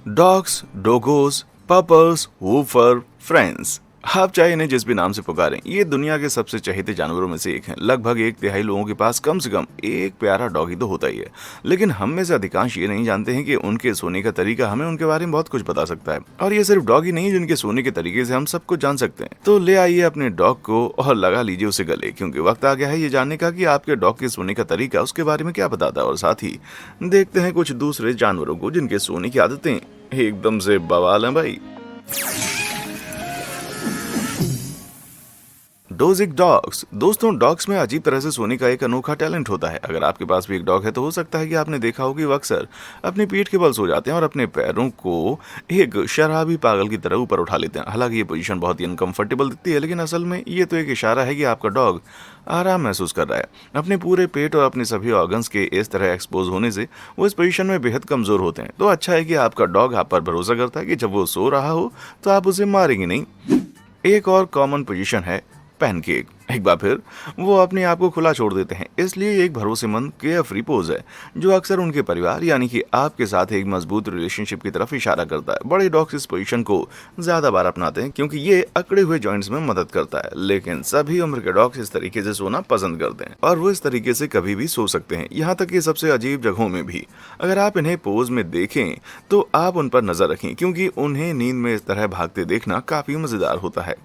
Dogs, डोगोज, purpose, woofer, friends, आप चाहे इन्हें जिस भी नाम से पुकारें, ये दुनिया के सबसे चहेते जानवरों में से एक हैं। लगभग 1/3 लोगों के पास कम से कम एक प्यारा डॉगी तो होता ही है। लेकिन हम में से अधिकांश ये नहीं जानते हैं कि उनके सोने का तरीका हमें उनके बारे में बहुत कुछ बता सकता है। और ये सिर्फ डॉगी नहीं, जिनके सोने के तरीके से हम सब कुछ जान सकते हैं। तो ले आइए अपने डॉग को और लगा लीजिए उसे गले, क्योंकि वक्त आ गया है ये जानने का कि आपके डॉग के सोने का तरीका उसके बारे में क्या बताता है। और साथ ही देखते हैं कुछ दूसरे जानवरों को जिनके सोने की आदतें एकदम से बवाल हैं भाई। डोजिक डॉग्स। दोस्तों, डॉग्स में अजीब तरह से सोने का एक अनोखा टैलेंट होता है। अगर आपके पास भी एक डॉग है तो हो सकता है कि आपने देखा हो कि वो अक्सर अपनी पीठ के बल सो जाते हैं और अपने पैरों को एक शराबी पागल की तरह ऊपर उठा लेते हैं। हालांकि ये पोजीशन बहुत ही अनकंफर्टेबल दिखती है, लेकिन असल में ये तो एक इशारा है कि आपका डॉग आराम महसूस कर रहा है। अपने पूरे पेट और अपने सभी ऑर्गन्स के इस तरह एक्सपोज होने से वो इस पोजीशन में बेहद कमजोर होते हैं। तो अच्छा है कि आपका डॉग आप पर भरोसा करता है कि जब वो सो रहा हो तो आप उसे मारेंगे नहीं। एक और कॉमन पोजीशन है पैनकेक। एक बार फिर वो अपने आप को खुला छोड़ देते हैं, इसलिए ये एक भरोसेमंद केयर फ्री पोज है जो अक्सर उनके परिवार यानी कि आपके साथ एक मजबूत रिलेशनशिप की तरफ इशारा करता है। बड़े डॉग्स इस पोजीशन को ज्यादा बार अपनाते हैं क्योंकि ये अकड़े हुए जॉइंट्स में मदद करता है, लेकिन सभी उम्र के डॉग्स इस तरीके से सोना पसंद करते हैं और वो इस तरीके से कभी भी सो सकते हैं, यहाँ तक कि सबसे अजीब जगहों में भी। अगर आप इन्हें पोज में देखें तो आप उन पर नजर रखें, क्योंकि उन्हें नींद में इस तरह भागते देखना काफी मजेदार होता है।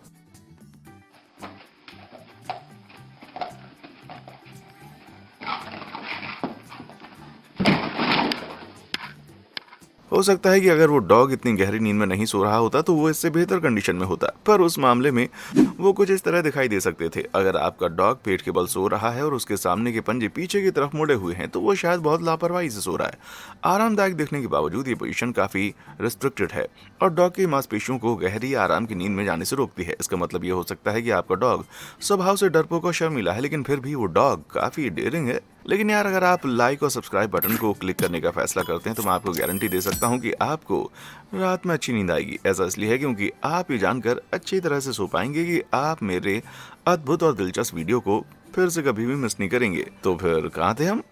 हो सकता है कि अगर वो डॉग इतनी गहरी नींद में नहीं सो रहा होता तो वो इससे बेहतर कंडीशन में होता, पर उस मामले में वो कुछ इस तरह दिखाई दे सकते थे। अगर आपका डॉग पेट के बल सो रहा है और उसके सामने के पंजे पीछे की तरफ मुड़े हुए हैं तो वो शायद बहुत लापरवाही से सो रहा है। आरामदायक दिखने के बावजूद ये पोजीशन काफी रिस्ट्रिक्टेड है और डॉग की मांसपेशियों को गहरी आराम की नींद में जाने से रोकती है। इसका मतलब ये हो सकता है कि आपका डॉग स्वभाव से डरपोक और शर्मीला है, लेकिन फिर भी वो डॉग काफी डेयरिंग है। लेकिन यार, अगर आप लाइक और सब्सक्राइब बटन को क्लिक करने का फैसला करते हैं तो मैं आपको गारंटी दे सकता हूं कि आपको रात में अच्छी नींद आएगी। ऐसा इसलिए है क्योंकि आप ये जानकर अच्छी तरह से सो पाएंगे कि आप मेरे अद्भुत और दिलचस्प वीडियो को फिर से कभी भी मिस नहीं करेंगे। तो फिर कहाँ थे हम?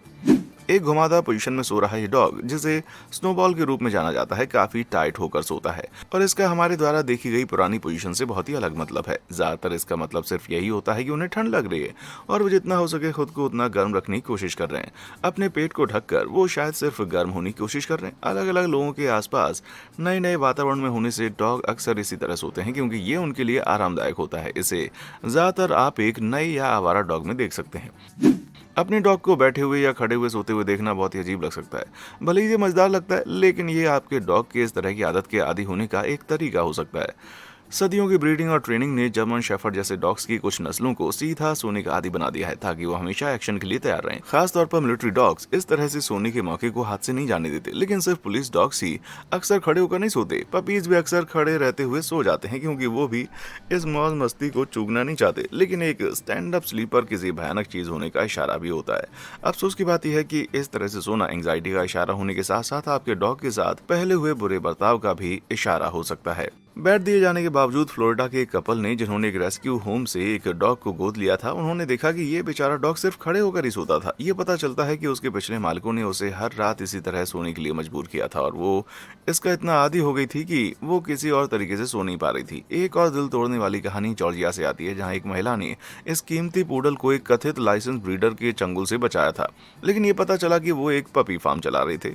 एक घुमावदार पोजीशन में सो रहा ये डॉग, जिसे स्नोबॉल के रूप में जाना जाता है, काफी टाइट होकर सोता है और इसका हमारे द्वारा देखी गई पुरानी पोजीशन से बहुत ही अलग मतलब है। ज्यादातर इसका मतलब सिर्फ यही होता है कि उन्हें ठंड लग रही है और वो जितना हो सके खुद को उतना गर्म रखने की कोशिश कर रहे हैं। अपने पेट को ढककर वो शायद सिर्फ गर्म होने की कोशिश कर रहे हैं। अलग अलग लोगों के आसपास नए नए वातावरण में होने से डॉग अक्सर इसी तरह सोते हैं, क्योंकि ये उनके लिए आरामदायक होता है। इसे ज्यादातर आप एक नए या आवारा डॉग में देख सकते हैं। अपने डॉग को बैठे हुए या खड़े हुए सोते हुए देखना बहुत ही अजीब लग सकता है। भले ही ये मजेदार लगता है, लेकिन ये आपके डॉग के इस तरह की आदत के आदी होने का एक तरीका हो सकता है। सदियों की ब्रीडिंग और ट्रेनिंग ने जर्मन शेफर्ड जैसे डॉग्स की कुछ नस्लों को सीधा सोने का आदी बना दिया है, ताकि वो हमेशा एक्शन के लिए तैयार रहें। खास तौर पर मिलिट्री डॉग्स इस तरह से सोने के मौके को हाथ से नहीं जाने देते, लेकिन सिर्फ पुलिस डॉग्स ही अक्सर खड़े होकर नहीं सोते। पपीज भी अक्सर खड़े रहते हुए सो जाते हैं, क्योंकि वो भी इस मौज मस्ती को चूकना नहीं चाहते। लेकिन एक स्टैंड अप स्लीपर किसी भयानक चीज होने का इशारा भी होता है। अफसोस की बात यह है कि इस तरह से सोना एंग्जाइटी का इशारा होने के साथ साथ आपके डॉग के साथ पहले हुए बुरे बर्ताव का भी इशारा हो सकता है। बैठ दिए जाने के बावजूद फ्लोरिडा के एक कपल ने, जिन्होंने एक रेस्क्यू होम से एक डॉग को गोद लिया था, उन्होंने देखा कि ये बेचारा डॉग सिर्फ खड़े होकर ही सोता था। ये पता चलता है कि उसके पिछले मालिकों ने उसे हर रात इसी तरह सोने के लिए मजबूर किया था और वो इसका इतना आदी हो गई थी कि वो किसी और तरीके से सो नहीं पा रही थी। एक और दिल तोड़ने वाली कहानी जॉर्जिया से आती है, जहाँ एक महिला ने इस कीमती पूडल को एक कथित लाइसेंस ब्रीडर के चंगुल से बचाया था, लेकिन ये पता चला कि वो एक पपी फार्म चला रहे थे।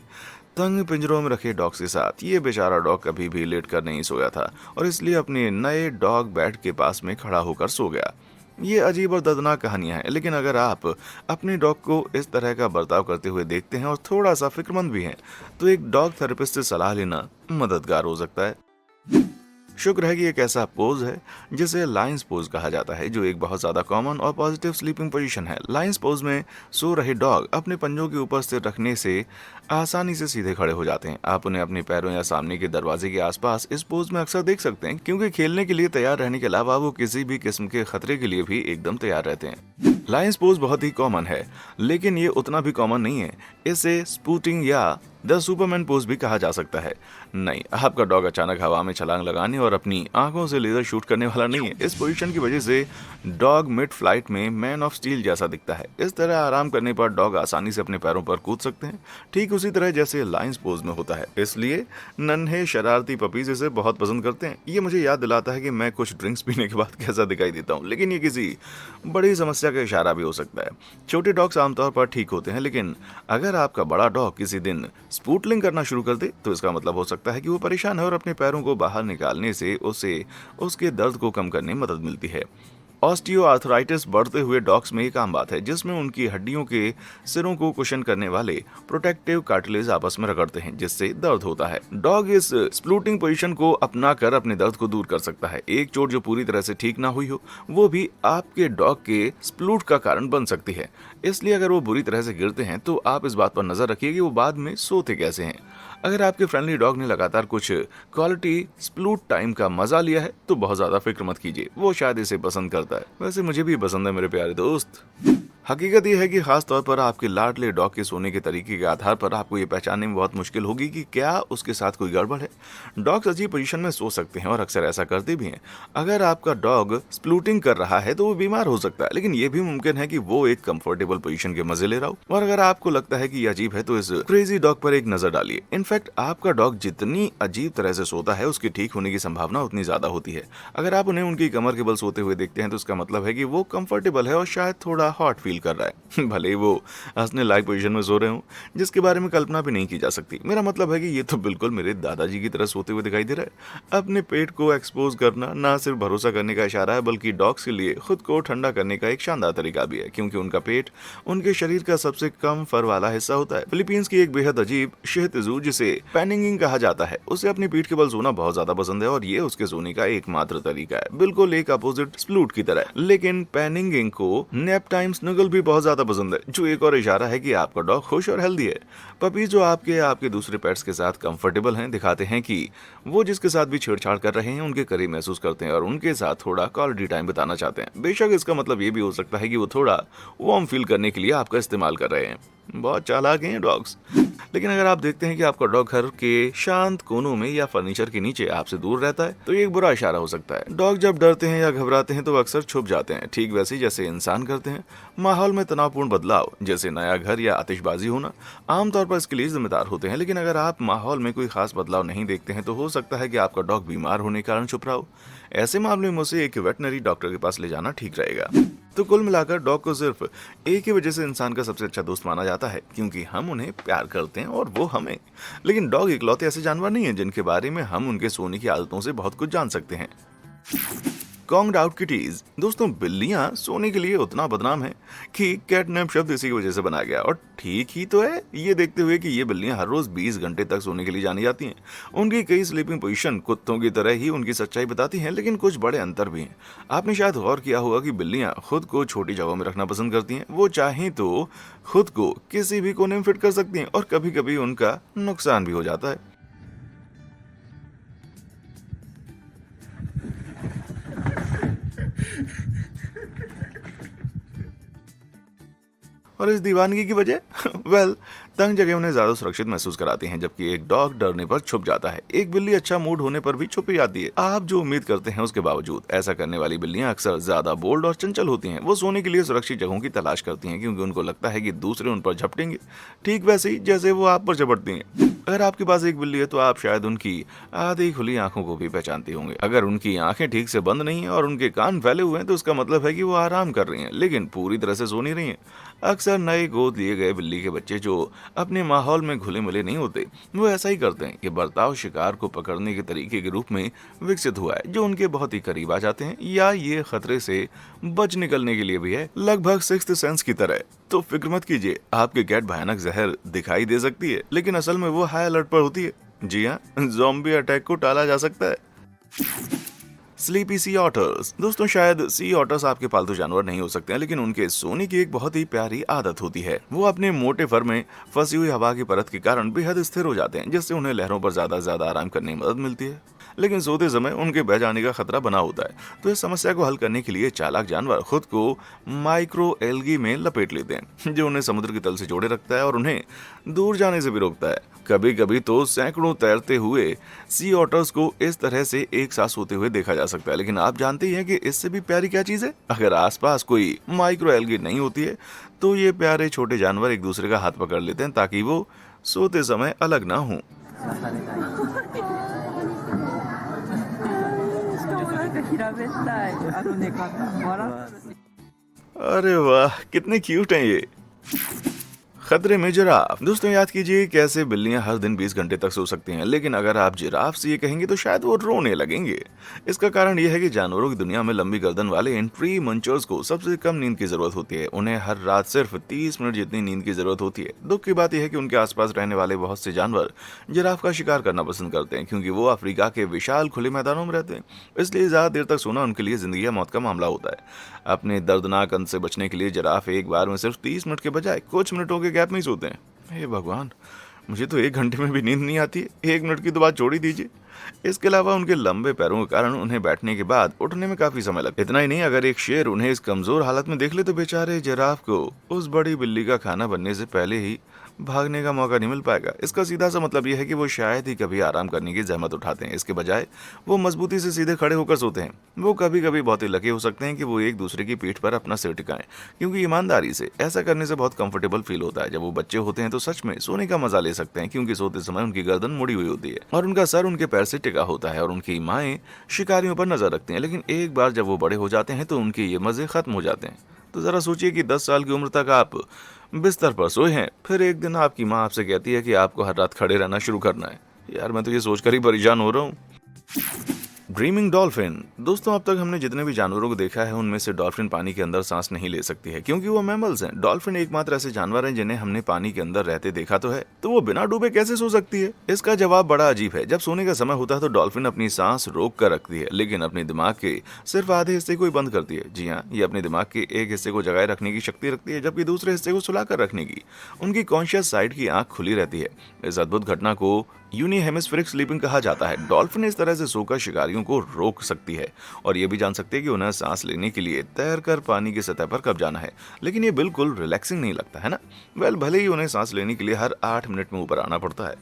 तंग पिंजरों में रखे डॉग्स के साथ ये बेचारा डॉग कभी भी लेट कर नहीं सोया था और इसलिए अपने नए डॉग बेड के पास में खड़ा होकर सो गया। ये अजीब और दर्दनाक कहानियां हैं, लेकिन अगर आप अपने डॉग को इस तरह का बर्ताव करते हुए देखते हैं और थोड़ा सा फिक्रमंद भी हैं, तो एक डॉग थेरेपिस्ट से सलाह लेना मददगार हो सकता है। शुक्र है कि एक ऐसा पोज है जिसे लायंस पोज कहा जाता है, जो एक बहुत ज्यादा कॉमन और पॉजिटिव स्लीपिंग पोजीशन है। लायंस पोज में सो रहे डॉग अपने पंजों के ऊपर सिर रखने से आसानी से सीधे खड़े हो जाते हैं। आप उन्हें अपने पैरों या सामने के दरवाजे के आसपास इस पोज में अक्सर देख सकते हैं, क्योंकि खेलने के लिए तैयार रहने के अलावा वो किसी भी किस्म के खतरे के लिए भी एकदम तैयार रहते हैं। लायंस पोज बहुत ही कॉमन है, लेकिन ये उतना भी कॉमन नहीं है। इसे स्पूटिंग या द सुपरमैन पोज भी कहा जा सकता है। नहीं, आपका डॉग अचानक हवा में छलांग लगाने और अपनी आंखों से लेजर शूट करने वाला नहीं है। इस पोजीशन की वजह से डॉग मिड फ्लाइट में मैन ऑफ स्टील जैसा दिखता है। इस तरह आराम करने पर डॉग आसानी से अपने पैरों पर कूद सकते हैं, ठीक उसी तरह जैसे लायंस पोज में होता है। इसलिए नन्हे शरारती पपीज इसे बहुत पसंद करते हैं। ये मुझे याद दिलाता है कि मैं कुछ ड्रिंक्स पीने के बाद कैसा दिखाई देता हूँ, लेकिन ये किसी बड़ी समस्या का इशारा भी हो सकता है। छोटे डॉग्स आमतौर पर ठीक होते हैं, लेकिन अगर आपका बड़ा डॉग किसी दिन स्पूटलिंग करना शुरू कर दे तो इसका मतलब हो सकता है कि वो परेशान है और अपने पैरों को बाहर निकालने से उसे उसके दर्द को कम करने में मदद मिलती है। ऑस्टियोआर्थराइटिस बढ़ते हुए डॉग्स में एक आम बात है, जिसमें उनकी हड्डियों के सिरों को कुशन करने वाले प्रोटेक्टिव कार्टिलेज आपस में रगड़ते हैं, जिससे दर्द होता है। डॉग इस स्प्लूटिंग पोजीशन को अपना कर अपने दर्द को दूर कर सकता है। एक चोट जो पूरी तरह से ठीक ना हुई हो, वो भी आपके डॉग के स्प्लूट का कारण बन सकती है। इसलिए अगर वो बुरी तरह से गिरते हैं तो आप इस बात पर नजर रखिए कि वो बाद में सोते कैसे हैं। अगर आपके फ्रेंडली डॉग ने लगातार कुछ क्वालिटी स्प्लूट टाइम का मजा लिया है तो बहुत ज्यादा फिक्र मत कीजिए, वो शायद इसे पसंद करता है। वैसे मुझे भी पसंद है मेरे प्यारे दोस्त। हकीकत यह है कि खास तौर पर आपके लाडले डॉग के सोने के तरीके के आधार पर आपको ये पहचानने में बहुत मुश्किल होगी कि क्या उसके साथ कोई गड़बड़ है। डॉग्स अजीब पोजीशन में सो सकते हैं और अक्सर ऐसा करते भी हैं। अगर आपका डॉग स्प्लूटिंग कर रहा है तो वो बीमार हो सकता है, लेकिन ये भी मुमकिन है कि वो एक कंफर्टेबल पोजीशन के मजे ले रहा हो। और अगर आपको लगता है कि ये अजीब है तो इस क्रेजी डॉग पर एक नजर डालिए। इनफैक्ट आपका डॉग जितनी अजीब तरह से सोता है उसके ठीक होने की संभावना उतनी ज्यादा होती है। अगर आप उन्हें उनकी कमर के बल सोते हुए देखते हैं तो इसका मतलब है कि वो कंफर्टेबल है और शायद थोड़ा हॉट फील कर रहा है। भले ही वो हंसने लायक पोजीशन में सो रहे हो जिसके बारे में कल्पना भी नहीं की जा सकती। मेरा मतलब है कि ये तो बिल्कुल मेरे दादाजी की तरह सोते हुए दिखाई दे रहा है। अपने पेट को एक्सपोज करना ना सिर्फ भरोसा करने का इशारा है, बल्कि डॉग्स के लिए खुद को ठंडा करने का एक शानदार तरीका भी है, क्योंकि उनका पेट उनके शरीर का सबसे कम फर वाला हिस्सा होता है। फिलीपींस की एक बेहद अजीब शहतजू जिसे पैनिंगिंग कहा जाता है, उसे अपनी पीठ के बल सोना बहुत ज्यादा पसंद है और ये उसके सोने का एकमात्र तरीका है, बिल्कुल एक अपोजिट स्प्लूट की तरह। लेकिन पैनिंगिंग को नैप टाइम स्नगल भी बहुत ज्यादा पसंद है, जो एक और इशारा है कि आपका डॉग खुश और हेल्दी है। पपीज जो आपके दूसरे पेट्स के साथ कंफर्टेबल हैं दिखाते हैं कि वो जिसके साथ भी छेड़छाड़ कर रहे हैं उनके करीब महसूस करते हैं और उनके साथ थोड़ा क्वालिटी टाइम बिताना चाहते हैं। बेशक इसका मतलब ये भी हो सकता है कि वो थोड़ा वार्म फील करने के लिए आपका इस्तेमाल कर रहे हैं। बहुत चालाक हैं डॉग्स। लेकिन अगर आप देखते हैं कि आपका डॉग घर के शांत कोनों में या फर्नीचर के नीचे आपसे दूर रहता है तो ये एक बुरा इशारा हो सकता है। डॉग जब डरते हैं या घबराते हैं तो अक्सर छुप जाते हैं, ठीक वैसे ही जैसे इंसान करते हैं। माहौल में तनावपूर्ण बदलाव जैसे नया घर या आतिशबाजी होना आमतौर पर इसके लिए जिम्मेदार होते हैं। लेकिन अगर आप माहौल में कोई खास बदलाव नहीं देखते हैं तो हो सकता है कि आपका डॉग बीमार होने के कारण छुप रहा हो। ऐसे मामले में उसे एक वेटनरी डॉक्टर के पास ले जाना ठीक रहेगा। तो कुल मिलाकर डॉग को सिर्फ एक ही वजह से इंसान का सबसे अच्छा दोस्त माना जाता है, क्योंकि हम उन्हें प्यार करते हैं और वो हमें। लेकिन डॉग इकलौते ऐसे जानवर नहीं हैं जिनके बारे में हम उनके सोने की आदतों से बहुत कुछ जान सकते हैं। कॉन्ग्ड आउट किटीज। दोस्तों, बिल्लियां सोने के लिए उतना बदनाम है कि कैटनैप शब्द इसी की वजह से बनाया गया, और ठीक ही तो है ये देखते हुए कि ये बिल्लियां हर रोज 20 घंटे तक सोने के लिए जानी जाती हैं। उनकी कई स्लीपिंग पोजीशन कुत्तों की तरह ही उनकी सच्चाई बताती हैं, लेकिन कुछ बड़े अंतर भी हैं। आपने शायद गौर किया होगा कि बिल्लियां खुद को छोटी जगहों में रखना पसंद करती हैं। वो चाहें तो खुद को किसी भी कोने में फिट कर सकती हैं और कभी कभी उनका नुकसान भी हो जाता है। और इस दीवानगी की वजह वेल, तंग जगह उन्हें ज्यादा सुरक्षित महसूस कराती हैं, जबकि एक डॉग डरने पर छुप जाता है। एक बिल्ली अच्छा मूड होने पर भी छुप जाती है। आप जो उम्मीद करते हैं उसके बावजूद ऐसा करने वाली बिल्लियां अक्सर ज्यादा बोल्ड और चंचल होती हैं। वो सोने के लिए सुरक्षित जगहों की तलाश करती हैं, क्योंकि उनको लगता है कि दूसरे उन पर झपटेंगे, ठीक वैसे ही जैसे वो आप पर झपटती हैं। अगर आपके पास एक बिल्ली है तो आप शायद उनकी आधी खुली आंखों को भी पहचानते होंगे। अगर उनकी आंखें ठीक से बंद नहीं है और उनके कान फैले हुए हैं तो इसका मतलब है कि वो आराम कर रही हैं, लेकिन पूरी तरह से सो नहीं रही हैं। अक्सर नए गोद लिए गए बिल्ली के बच्चे जो अपने माहौल में घुले मिले नहीं होते, वो ऐसा ही करते हैं। ये बर्ताव शिकार को पकड़ने के तरीके के रूप में विकसित हुआ है, जो उनके बहुत ही करीब आ जाते हैं, या ये खतरे से बच निकलने के लिए भी है, लगभग सिक्स्थ सेंस की तरह। तो फिक्र मत कीजिए, आपके कैट भयानक जहर दिखाई दे सकती है, लेकिन असल में वो हाई अलर्ट पर होती है। जी हाँ, ज़ॉम्बी अटैक को टाला जा सकता है। स्लीपी सी ऑटर्स। दोस्तों, शायद सी ऑटर्स आपके पालतू जानवर नहीं हो सकते हैं, लेकिन उनके सोने की एक बहुत ही प्यारी आदत होती है। वो अपने मोटे फर में फंसी हुई हवा की परत के कारण बेहद स्थिर हो जाते हैं, जिससे उन्हें लहरों पर ज्यादा आराम करने में मदद मिलती है। लेकिन सोते समय उनके बह जाने का खतरा बना होता है, तो इस समस्या को हल करने के लिए चालाक जानवर खुद को माइक्रो एल्गी में लपेट लेते हैं, जो उन्हें समुद्र के तल से जोड़े रखता है और उन्हें दूर जाने से भी रोकता है। कभी कभी तो सैकड़ों तैरते हुए सी ऑटर्स को इस तरह से एक साथ सोते हुए देखा जा सकता है। लेकिन आप जानते ही हैं कि इससे भी प्यारी क्या चीज है, अगर आसपास कोई माइक्रो एल्गी नहीं होती है तो ये प्यारे छोटे जानवर एक दूसरे का हाथ पकड़ लेते हैं ताकि वो सोते समय अलग ना हों। 平べったい寝方笑ってる。 अरे वाह, कितने क्यूट हैं ये। खतरे में जिराफ। दोस्तों याद कीजिए कैसे बिल्लियां हर दिन 20 घंटे तक सो सकती हैं, लेकिन अगर आप जिराफ से ये कहेंगे तो शायद वो रोने लगेंगे। इसका कारण यह है कि जानवरों की दुनिया में लंबी गर्दन वाले इन ट्री मंचर्स को सबसे कम नींद की जरूरत होती है। उन्हें हर रात सिर्फ 30 मिनट जितनी नींद की जरूरत होती है। दुख की बात यह है कि उनके आसपास रहने वाले बहुत से जानवर जिराफ का शिकार करना पसंद करते हैं, क्योंकि वो अफ्रीका के विशाल खुले मैदानों में रहते हैं। इसलिए ज्यादा देर तक सोना उनके लिए जिंदगी या मौत का मामला होता है। अपने दर्दनाक अंत से बचने के लिए जिराफ एक बार में सिर्फ 30 मिनट के बजाय कुछ मिनटों के गैप में ही सोते हैं। हे भगवान, मुझे तो 1 घंटे में भी नींद नहीं आती है, 1 मिनट की तो बात छोड़ ही दीजिए। इसके अलावा उनके लंबे पैरों के कारण उन्हें बैठने के बाद उठने में काफी समय लगता है। इतना ही नहीं, अगर एक शेर उन्हें इस कमजोर हालत में देख ले तो बेचारे जिराफ को उस बड़ी बिल्ली का खाना बनने से पहले ही भागने का मौका नहीं मिल पाएगा। इसका सीधा सा मतलब यह है कि वो शायद ही कभी आराम करने की जहमत उठाते हैं। इसके बजाय वो मजबूती से सीधे खड़े होकर सोते हैं। वो कभी कभी बहुत ही लकी हो सकते हैं कि वो एक दूसरे की पीठ पर अपना सिर टिकाएं, क्योंकि ईमानदारी से ऐसा करने से बहुत कंफर्टेबल फील होता है। जब वो बच्चे होते हैं तो सच में सोने का मजा ले सकते हैं, क्योंकि सोते समय उनकी गर्दन मुड़ी हुई होती है और उनका सर उनके पैर से टिका होता है और उनकी माएँ शिकारियों पर नजर रखती हैं। लेकिन एक बार जब वो बड़े हो जाते हैं तो उनके ये मजे खत्म हो जाते हैं। तो जरा सोचिए कि 10 साल की उम्र तक आप बिस्तर पर सोए हैं, फिर एक दिन आपकी माँ आपसे कहती है कि आपको हर रात खड़े रहना शुरू करना है। यार मैं तो ये सोचकर ही परेशान हो रहा हूँ। Dreaming dolphin. दोस्तों अब तक हमने जितने भी जानवरों को देखा है उनमें से डॉल्फिन पानी के अंदर सांस नहीं ले सकती है, क्योंकि वो मैमल्स हैं। डॉल्फिन एकमात्र ऐसे जानवर हैं जिन्हें हमने पानी के अंदर रहते देखा तो है, तो वो बिना डूबे कैसे सो सकती है? इसका जवाब बड़ा अजीब है। जब सोने का समय होता है तो डॉल्फिन अपनी सांस रोक कर रखती है, लेकिन अपने दिमाग के सिर्फ आधे हिस्से को ही बंद करती है। जी हाँ, ये अपने दिमाग के एक हिस्से को जगाए रखने की शक्ति रखती है, जबकि दूसरे हिस्से को सुलाकर रखने की उनकी कॉन्शियस साइड की आंख खुली रहती है। इस अद्भुत घटना को यूनी हेमिस्फेरिक स्लीपिंग कहा जाता है। डॉल्फिन इस तरह से सोकर शिकारियों को रोक सकती है और ये भी जान सकती है कि उन्हें सांस लेने के लिए तैरकर पानी की सतह पर कब जाना है। लेकिन ये बिल्कुल रिलैक्सिंग नहीं लगता है ना? भले ही उन्हें सांस लेने के लिए हर 8 मिनट में ऊपर आना पड़ता है,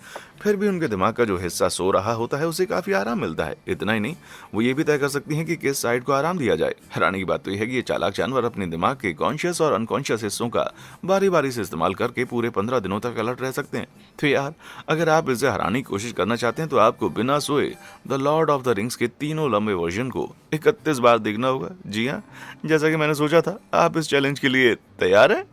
फिर भी उनके दिमाग का जो हिस्सा सो रहा होता है उसे काफी आराम मिलता है। इतना ही नहीं, वो ये भी तय कर सकती हैं कि किस साइड को आराम दिया जाए। हैरानी की बात तो यह है कि ये चालाक जानवर अपने दिमाग के कॉन्शियस और अनकॉन्शियस हिस्सों का बारी बारी से इस्तेमाल करके पूरे 15 दिनों तक अलर्ट रह सकते हैं। तो यार, अगर आप इसे हराने की कोशिश करना चाहते हैं तो आपको बिना सोए the Lord of the rings के तीनों लंबे वर्जन को 31 बार देखना होगा। जी हाँ, जैसा कि मैंने सोचा था। आप इस चैलेंज के लिए तैयार हैं?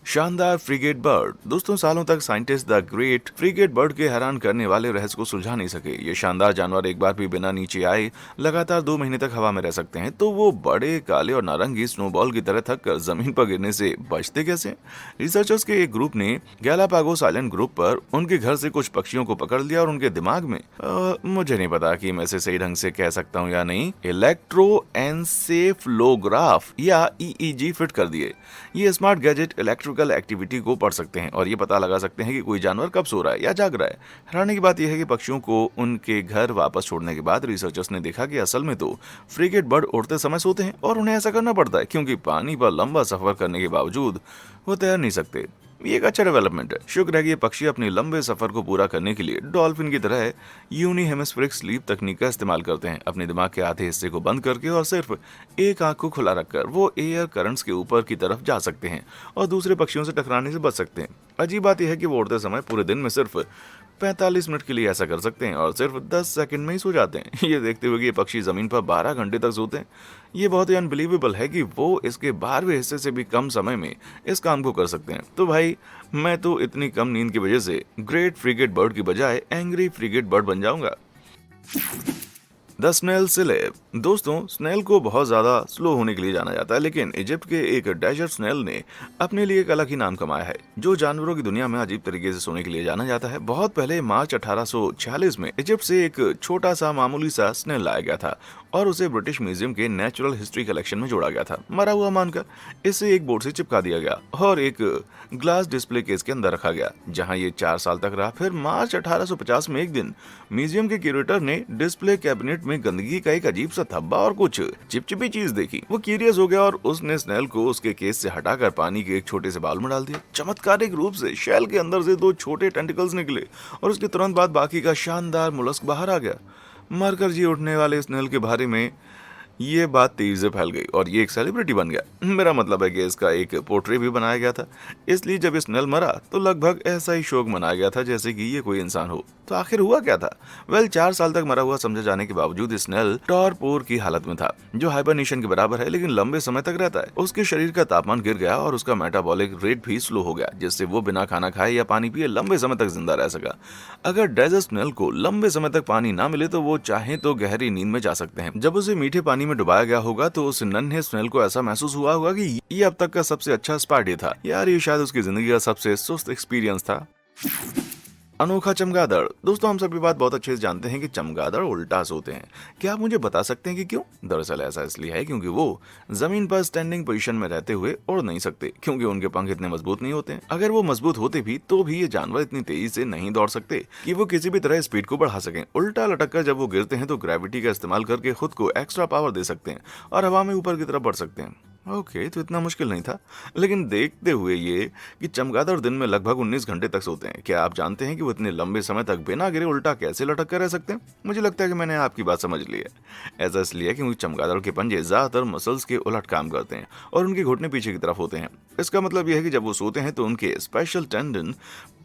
शानदार फ्रिगेट बर्ड। दोस्तों सालों तक scientist the great frigate bird के हैरान करने वाले रहस्य को सुलझा नहीं सके। ये शानदार जानवर एक बार भी बिना नीचे आए लगातार 2 महीने तक हवा में रह सकते हैं। तो वो बड़े काले और नारंगी स्नोबॉल की तरह थक कर जमीन पर गिरने से बचते कैसे? रिसर्चर्स के एक ग्रुप ने गैलापागोस आइलैंड ग्रुप पर उनके घर से कुछ पक्षियों को पकड़ लिया और उनके दिमाग में मुझे नहीं पता कि मैं इसे सही ढंग से कह सकता हूँ या नहीं, इलेक्ट्रोएन्सेफलोग्राफ या EEG फिट कर दिए। ये स्मार्ट गैजेट इलेक्ट्रिकल एक्टिविटी को पढ़ सकते हैं और ये पता लगा सकते हैं कि कोई जानवर कब सो रहा है या जाग रहा है। हैरानी की बात यह है कि पक्षियों को उनके घर वापस छोड़ने के बाद रिसर्चर्स ने देखा कि असल में तो फ्रिगेट बर्ड उड़ते समय सोते हैं और उन्हें ऐसा करना पड़ता है क्योंकि पानी पर लंबा सफर करने के बावजूद वो तैर नहीं सकते। ये एक अच्छा डेवलपमेंट है। शुक्र है कि ये पक्षी अपने लंबे सफर को पूरा करने के लिए डॉल्फिन की तरह यूनी हेमिस्फेरिक स्लीप तकनीक का इस्तेमाल करते हैं। अपने दिमाग के आधे हिस्से को बंद करके और सिर्फ एक आंख को खुला रखकर वो एयर करंट्स के ऊपर की तरफ जा सकते हैं और दूसरे पक्षियों से टकराने से बच सकते हैं। अजीब बात यह है कि वो उड़ते समय पूरे दिन में सिर्फ 45 मिनट के लिए ऐसा कर सकते हैं और सिर्फ 10 सेकंड में ही सो जाते हैं। ये देखते हुए कि ये पक्षी जमीन पर 12 घंटे तक सोते हैं, ये बहुत ही अनबिलीवेबल है कि वो इसके 12वें हिस्से से भी कम समय में इस काम को कर सकते हैं। तो भाई, मैं तो इतनी कम नींद की वजह से ग्रेट फ्रिगेट बर्ड की बजाय एंग्री फ्रिगेट बर्ड बन जाऊंगा। द स्नेल सिलेब। दोस्तों स्नेल को बहुत ज्यादा स्लो होने के लिए जाना जाता है, लेकिन इजिप्ट के एक डेजर्ट स्नेल ने अपने लिए एक अलग ही नाम कमाया है, जो जानवरों की दुनिया में अजीब तरीके से सोने के लिए जाना जाता है। बहुत पहले मार्च 1846 में इजिप्ट से एक छोटा सा मामूली सा स्नेल लाया गया था और उसे ब्रिटिश म्यूजियम के नेचुरल हिस्ट्री कलेक्शन में जोड़ा गया था। मरा हुआ मानकर इसे एक बोर्ड से चिपका दिया गया और एक ग्लास डिस्प्ले केस के अंदर रखा गया, जहां ये 4 साल तक रहा। फिर मार्च 1850 में एक दिन म्यूजियम के क्यूरेटर ने डिस्प्ले कैबिनेट में गंदगी का एक अजीब सा धब्बा और कुछ चिपचिपी चीज देखी। वो क्यूरियस हो गया और उसने स्नेल को उसके केस से हटाकर पानी के एक छोटे से बाउल में डाल दिया। चमत्कारिक रूप से शेल के अंदर से 2 छोटे टेंटिकल्स निकले और उसके तुरंत बाद बाकी का शानदार मोलस्क बाहर आ गया। मरकर जी उठने वाले स्नेल के बारे में ये बात तेजी से फैल गई और ये एक सेलिब्रिटी बन गया। मेरा मतलब है कि इसका एक पोर्ट्रेट भी बनाया गया था, इसलिए जब स्नेल मरा तो लगभग ऐसा ही शोक मनाया गया था जैसे कि ये कोई इंसान हो। तो आखिर हुआ क्या था? वेल, 4 साल तक मरा हुआ समझे जाने के बावजूद स्नेल टॉरपोर की हालत में था, जो हाइबरनेशन के बराबर है लेकिन लंबे समय तक रहता है। उसके शरीर का तापमान गिर गया और उसका मेटाबॉलिक रेट भी स्लो हो गया, जिससे वो बिना खाना खाए या पानी पिए लंबे समय तक जिंदा रह सका। अगर डेजर्ट स्नेल को लंबे समय तक पानी ना मिले तो वो चाहे तो गहरी नींद में जा सकते हैं। जब उसे मीठे पानी में डुबाया गया होगा तो उस नन्हे स्नेल को ऐसा महसूस हुआ होगा कि ये अब तक का सबसे अच्छा स्पा डे था। यार, ये शायद उसकी जिंदगी का सबसे सुस्त एक्सपीरियंस था। अनोखा चमगादड़। दोस्तों, हम सभी बात बहुत अच्छे से जानते हैं कि चमगादड़ उल्टा सोते हैं। क्या आप मुझे बता सकते हैं कि क्यों? दरअसल ऐसा इसलिए है क्योंकि वो जमीन पर स्टैंडिंग पोजीशन में रहते हुए उड़ नहीं सकते, क्योंकि उनके पंख इतने मजबूत नहीं होते हैं। अगर वो मजबूत होते भी तो भी ये जानवर इतनी तेजी से नहीं दौड़ सकते कि वो किसी भी तरह स्पीड को बढ़ा सकें। उल्टा लटक कर जब वो गिरते हैं तो ग्रेविटी का इस्तेमाल करके खुद को एक्स्ट्रा पावर दे सकते हैं और हवा में ऊपर की तरफ बढ़ सकते हैं। ओके, तो इतना मुश्किल नहीं था। लेकिन देखते हुए ये कि चमगादड़ दिन में लगभग 19 घंटे तक सोते हैं, क्या आप जानते हैं कि वो इतने लंबे समय तक बिना गिरे उल्टा कैसे लटक कर रह सकते हैं? मुझे लगता है कि मैंने आपकी बात समझ ली है। ऐसा इसलिए क्योंकि चमगादड़ के पंजे ज्यादातर मसल्स के उलट काम करते हैं और उनके घुटने पीछे की तरफ होते हैं। इसका मतलब यह है कि जब वो सोते हैं तो उनके स्पेशल टेंडन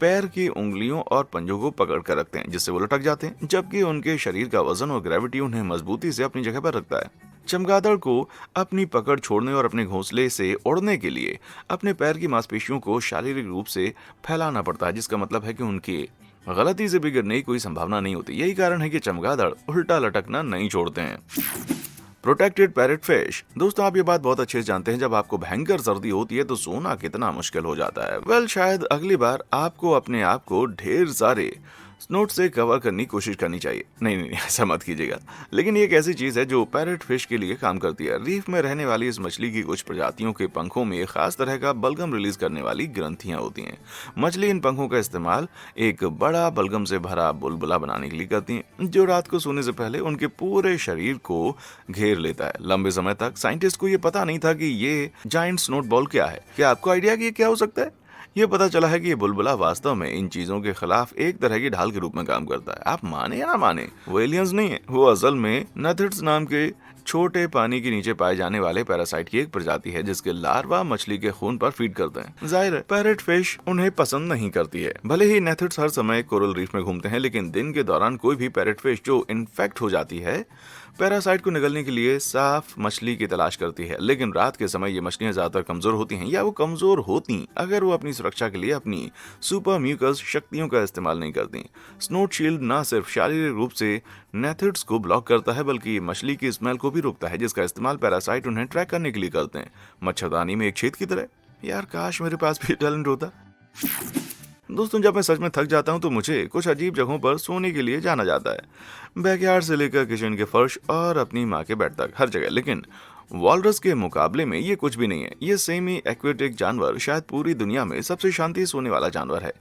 पैर की उंगलियों और पंजों को पकड़ कर रखते हैं, जिससे वो लटक जाते हैं, जबकि उनके शरीर का वजन और ग्रेविटी उन्हें मजबूती से अपनी जगह पर रखता है। चमगादड़ को अपनी पकड़ छोड़ने और अपने घोंसले से उड़ने के लिए अपने पैर की मांसपेशियों को शारीरिक रूप से फैलाना पड़ता है, जिसका मतलब है कि उनकी गलती से भी गिरने की कोई संभावना नहीं होती। यही कारण है कि चमगादड़ उल्टा लटकना नहीं छोड़ते हैं। Protected parrot fish. दोस्तों, आप ये बात बहुत अच्छे से जानते हैं, जब आपको भयंकर सर्दी होती है तो सोना कितना मुश्किल हो जाता है। वेल, शायद अगली बार आपको अपने आप को ढेर सारे स्नोट से कवर करने की कोशिश करनी चाहिए। नहीं, ऐसा मत कीजिएगा। लेकिन ये एक ऐसी चीज है जो पैरेट फिश के लिए काम करती है। रीफ में रहने वाली इस मछली की कुछ प्रजातियों के पंखों में खास तरह का बलगम रिलीज करने वाली ग्रंथियां होती हैं। मछली इन पंखों का इस्तेमाल एक बड़ा बलगम से भरा बुलबुला बनाने के लिए करती हैं, जो रात को सोने से पहले उनके पूरे शरीर को घेर लेता है। लंबे समय तक साइंटिस्ट को ये पता नहीं था कि ये जायंट स्नोट बॉल क्या है। क्या आपको आइडिया कि ये क्या हो सकता है? ये पता चला है कि ये बुलबुला वास्तव में इन चीजों के खिलाफ एक तरह की ढाल के रूप में काम करता है। आप माने या ना माने, वो एलियंस नहीं है, वो असल में नथिड्स नाम के छोटे पानी के नीचे पाए जाने वाले पैरासाइट की एक प्रजाति है, जिसके लार्वा मछली के खून पर फीड करते हैं। जाहिर है पैरेट फिश उन्हें पसंद नहीं करती है। भले ही नेथिड्स हर समय कोरल रीफ में घूमते हैं, लेकिन दिन के दौरान कोई भी पैरेट फिश जो इन्फेक्ट हो जाती है पैरासाइट को निगलने के लिए साफ मछली की तलाश करती है। लेकिन रात के समय ये मछलियां ज्यादातर कमजोर होती हैं, या वो कमजोर होती अगर वो अपनी सुरक्षा के लिए अपनी सुपर म्यूकस शक्तियों का इस्तेमाल नहीं करती। स्नोट शील्ड न सिर्फ शारीरिक रूप से नेथिड्स को ब्लॉक करता है, बल्कि मछली की स्मेल को भी रोकता है, जिसका इस्तेमाल पैरासाइट उन्हें ट्रैक करने के लिए करते हैं, मच्छरदानी में एक छेद की तरह। यार, काश मेरे पास भी टैलेंट होता। दोस्तों, जब मैं सच में थक जाता हूं तो मुझे कुछ अजीब जगहों पर सोने के लिए जाना जाता है। बैकयार्ड से लेकर किचन के फर्श और अपनी माँ के बेड तक, हर जगह। लेकिन वॉलरस के मुकाबले में ये कुछ भी नहीं है। ये सेमी एक्वेटिक जानवर शायद पूरी दुनिया में सबसे शांति सोने वाला जानवर है।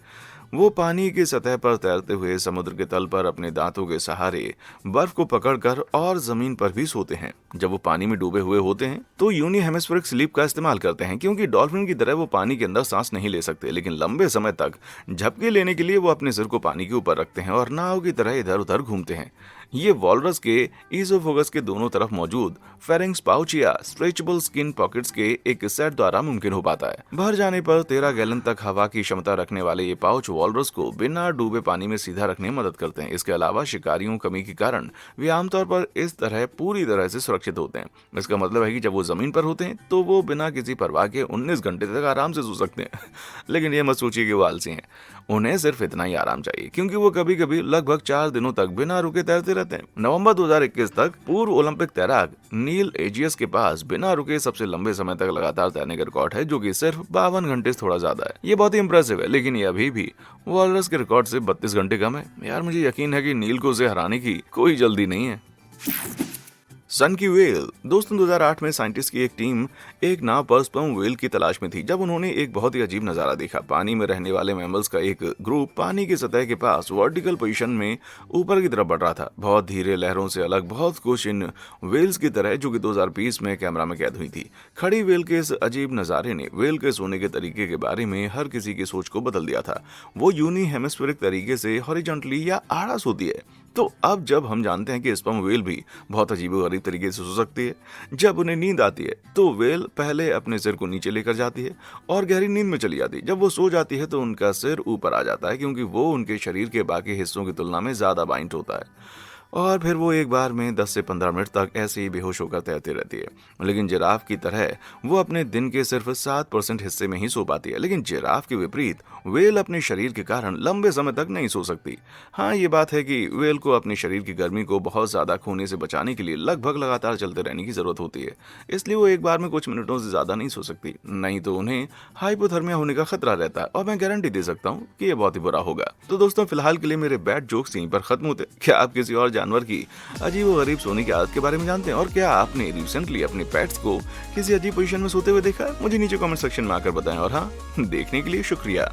वो पानी की सतह पर तैरते हुए समुद्र के तल पर अपने दांतों के सहारे बर्फ को पकड़कर और जमीन पर भी सोते हैं। जब वो पानी में डूबे हुए होते हैं तो यूनी हेमिस्फेरिक स्लीप का इस्तेमाल करते हैं, क्योंकि डॉल्फिन की तरह वो पानी के अंदर सांस नहीं ले सकते। लेकिन लंबे समय तक झपकी लेने के लिए वो अपने सिर को पानी के ऊपर रखते हैं और नाव की तरह इधर उधर घूमते हैं। ये वॉलरस के ईसोफेगस के दोनों तरफ मौजूद फेरिंक्स पाउच या स्ट्रेचेबल स्किन पॉकेट्स के एक सेट द्वारा मुमकिन हो पाता है। भर जाने पर 13 गैलन तक हवा की क्षमता रखने वाले ये पाउच वॉलरस को बिना डूबे पानी में सीधा रखने में मदद करते हैं। इसके अलावा शिकारियों कमी के कारण वे आमतौर पर इस तरह पूरी तरह से सुरक्षित होते हैं। इसका मतलब है कि जब वो जमीन पर होते हैं तो वो बिना किसी परवाह के 19 घंटे तक आराम से सो सकते हैं। लेकिन ये मत सोचिए कि वो आलसी हैं, उन्हें सिर्फ इतना ही आराम चाहिए, क्योंकि वो कभी कभी लगभग 4 दिनों तक बिना रुके तैरते रहते हैं। नवंबर 2021 तक पूर्व ओलंपिक तैराक नील एजियस के पास बिना रुके सबसे लंबे समय तक लगातार तैरने का रिकॉर्ड है, जो कि सिर्फ 52 घंटे से थोड़ा ज्यादा है। ये बहुत ही इंप्रेसिव है, लेकिन ये अभी भी वॉलरस के रिकॉर्ड से 32 घंटे कम है। यार, मुझे यकीन है कि नील को उसे हराने की कोई जल्दी नहीं है। सन की वेल। दोस्तों 2008 में साइंटिस्ट की एक टीम एक नाव पर स्पर्म वेल की तलाश में थी जब उन्होंने एक बहुत ही अजीब नजारा देखा। पानी में रहने वाले मैमल्स का एक ग्रुप पानी की सतह के पास वर्टिकल पोजीशन में ऊपर की तरफ बढ़ रहा था, बहुत धीरे, लहरों से अलग, बहुत कुछ इन वेल्स की तरह जो कि 2020 में कैमरा में कैद हुई थी। खड़ी वेल के इस अजीब नजारे ने वेल के सोने के तरीके के बारे में हर किसी की सोच को बदल दिया था। वो यूनी हेमिस्फेरिक तरीके से हॉरिजॉन्टली या आड़ा सोती है। तो अब जब हम जानते हैं कि स्पर्म वेल भी बहुत अजीबोगरीब तरीके से सो सकती है, जब उन्हें नींद आती है तो वेल पहले अपने सिर को नीचे लेकर जाती है और गहरी नींद में चली जाती है। जब वो सो जाती है तो उनका सिर ऊपर आ जाता है क्योंकि वो उनके शरीर के बाकी हिस्सों की तुलना में ज्यादा बाइंड होता है, और फिर वो एक बार में 10 से 15 मिनट तक ऐसे ही बेहोश होकर तैरती रहती है। लेकिन जिराफ की तरह वो अपने दिन के सिर्फ 7% हिस्से में ही सो पाती है, लेकिन जिराफ के विपरीत वेल अपने शरीर के कारण लंबे समय तक नहीं सो सकती। हाँ, ये बात है कि वेल को अपने शरीर की गर्मी को बहुत ज्यादा खोने से बचाने के लिए लगभग लगातार चलते रहने की जरूरत होती है, इसलिए वो एक बार में कुछ मिनटों से ज्यादा नहीं सो सकती, नहीं तो उन्हें हाइपोथर्मिया होने का खतरा रहता है, और मैं गारंटी दे सकता हूँ कि ये बहुत ही बुरा होगा। तो दोस्तों फिलहाल के लिए मेरे बैड जोक्स यहीं पर खत्म होते। क्या आप किसी और जानवर की अजीब व गरीब सोने की आदत के बारे में जानते हैं, और क्या आपने रिसेंटली अपने पेट्स को किसी अजीब पोजीशन में सोते हुए देखा है? मुझे नीचे कमेंट सेक्शन में आकर बताएं, और हाँ, देखने के लिए शुक्रिया।